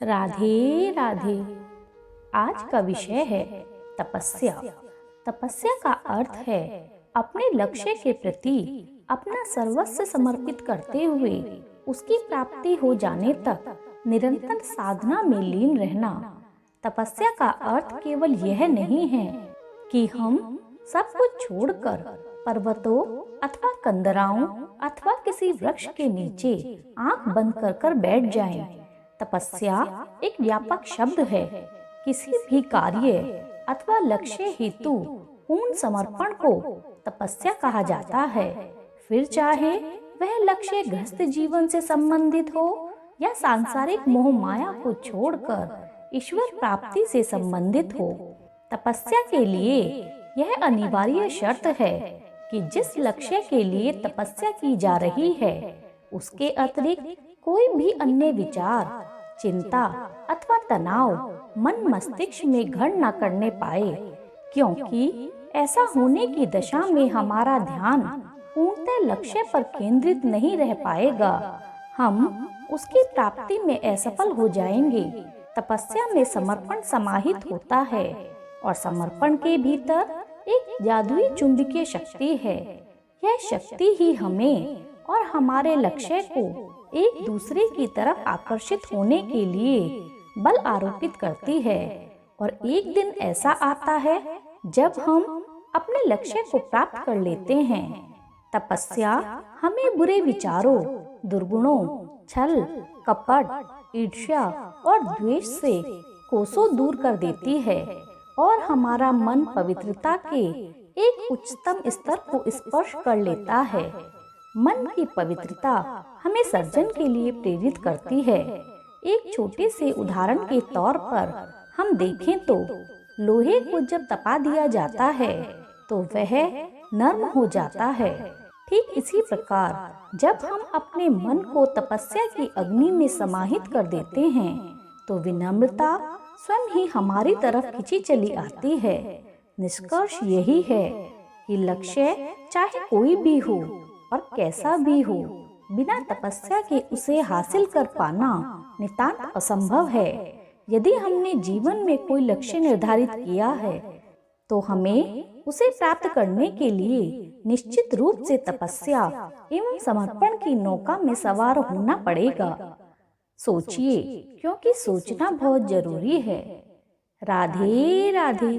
राधे राधे। आज का विषय है तपस्या। तपस्या का अर्थ है अपने लक्ष्य के प्रति अपना सर्वस्व समर्पित करते हुए उसकी प्राप्ति हो जाने तक निरंतर साधना में लीन रहना। तपस्या का अर्थ केवल यह नहीं है कि हम सब कुछ छोड़कर पर्वतों अथवा कंदराओं अथवा किसी वृक्ष के नीचे आंख बंद कर बैठ जाएं। तपस्या एक व्यापक शब्द है। किसी भी कार्य अथवा लक्ष्य हेतु पूर्ण समर्पण को तपस्या कहा जाता है। फिर चाहे वह लक्ष्य गृहस्थ जीवन से संबंधित हो या सांसारिक मोह माया को छोड़कर ईश्वर प्राप्ति से संबंधित हो। तपस्या के लिए यह अनिवार्य शर्त है कि जिस लक्ष्य के लिए तपस्या की जा रही है उसके अतिरिक्त कोई भी अन्य विचार, चिंता अथवा तनाव मन मस्तिष्क में घर न करने पाए, क्योंकि ऐसा होने की दशा में हमारा ध्यान पूर्णतः लक्ष्य पर केंद्रित नहीं रह पाएगा। हम उसकी प्राप्ति में असफल हो जाएंगे। तपस्या में समर्पण समाहित होता है और समर्पण के भीतर एक जादुई चुंबकीय शक्ति है। यह शक्ति ही हमें और हमारे लक्ष्य को एक दूसरे की तरफ आकर्षित होने के लिए बल आरोपित करती है। और एक दिन ऐसा आता है जब हम अपने लक्ष्य को प्राप्त कर लेते हैं। तपस्या हमें बुरे विचारों, दुर्गुणों, छल, कपट, ईर्ष्या और द्वेष से कोसों दूर कर देती है और हमारा मन पवित्रता के एक उच्चतम स्तर को स्पर्श कर लेता है। मन की पवित्रता हमें सर्जन के लिए प्रेरित करती है। एक छोटे से उदाहरण के तौर पर हम देखें तो लोहे को जब तपा दिया जाता है तो वह नर्म हो जाता है। ठीक इसी प्रकार जब हम अपने मन को तपस्या की अग्नि में समाहित कर देते हैं तो विनम्रता स्वयं ही हमारी तरफ खींची चली आती है। निष्कर्ष यही है कि लक्ष्य चाहे कोई भी हो और कैसा भी हो, बिना तपस्या के उसे हासिल कर पाना नितांत असंभव है। यदि हमने जीवन में कोई लक्ष्य निर्धारित किया है तो हमें उसे प्राप्त करने के लिए निश्चित रूप से तपस्या एवं समर्पण की नौका में सवार होना पड़ेगा। सोचिए, क्योंकि सोचना बहुत जरूरी है। राधे राधे।